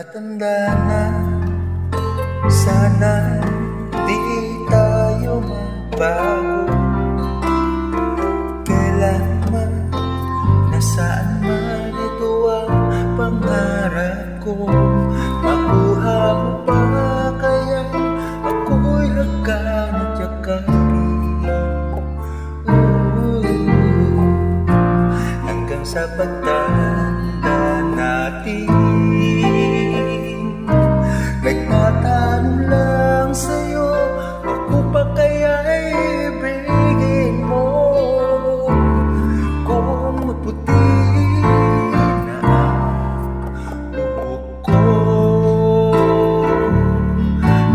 Tumatanda na, sana di tayo magbago. Kailanman, nasaan man ito ang pangarap ko. Makuha mo pa kaya ako'y hagkan at yakapin. Hanggang sa pagtanda natin, nagtatanong lang sa'yo, ako pa kaya'y ibigin mo? Kung maputi na ang buhok ko,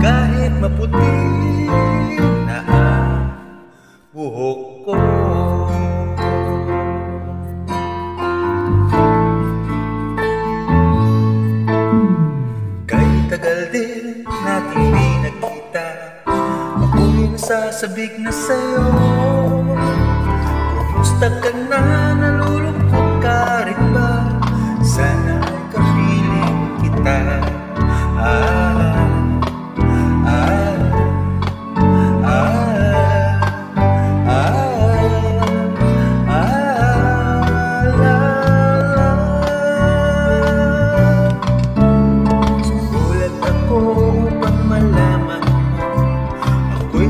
kahit maputi na ang buhok ko. Tagal din natin di nagkita, ako'y nasasabik na sa'yo. Kumusta ka na, nalulungkot ka rin ba? Sana ay kapiling kita.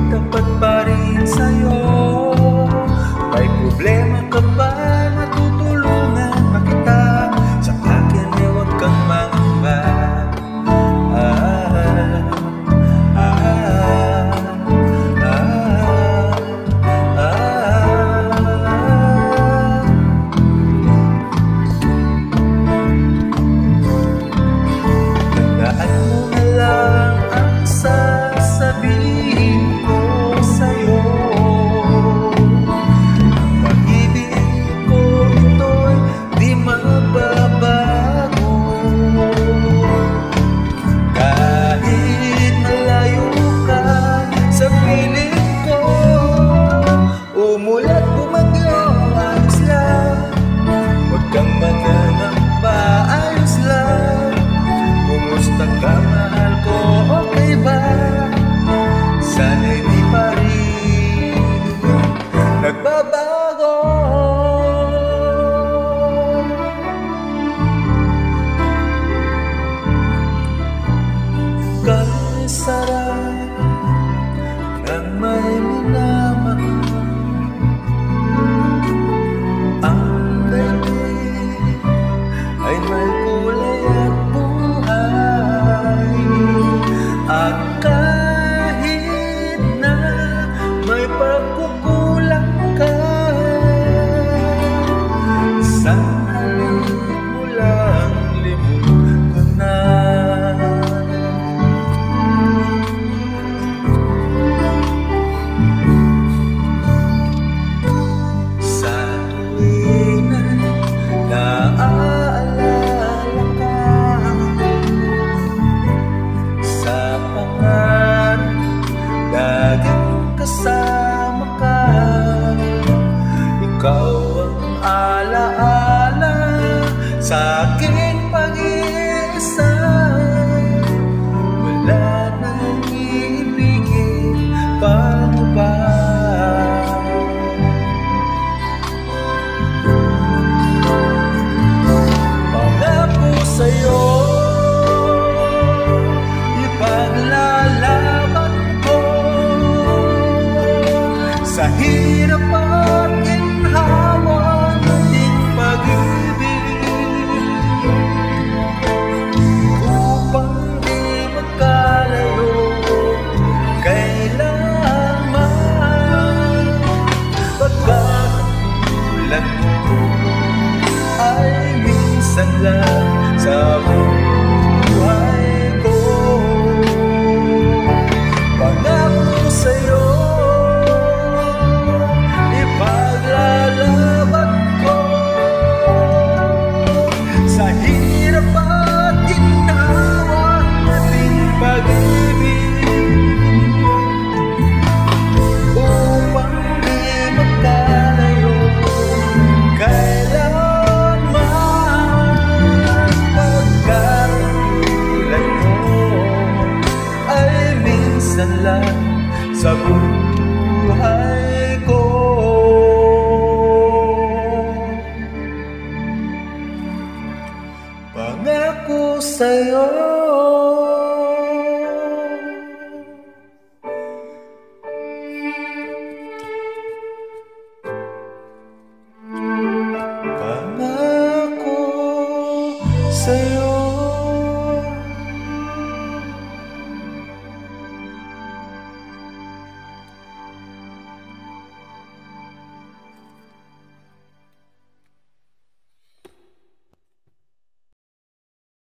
Tapat pa rin sa'yo. May problema ka ba? Matutulungan pa kita. Sa akin ay huwag kang mangamba. Tandaan mo na lang ang sasabihin ko. Umulat bumagyo, ayos lang. Huwag kang manangamba, ayos lang. Kumusta ka, mahal ko, okay ba? Sana'y di pa rin nagbabago. Kay sarap ng may minamahal, ay may kulay at buhay. At kahit na may pagkukulang ka, sa halip mo lang limot ko na. Sa tuwing naaalala ka, sa pangarap laging kasama ka. Ikaw ang alaala sa aking pag-iisa. Wala nang ibigin pa ba? Sa'yo ipaglalaban ko, sa hirap at ginhawa nating pag-ibig, upang di magkalayo kailanman. Pagkatulad mo ay minsan lang sa buhay ko. Pangako sa'yo, ipaglalaban ko, sa hirap at ginhawa nating pag-ibig, upang di magkalayo kailanman. Pagka Pangako sa'yo, pangako sa'yo.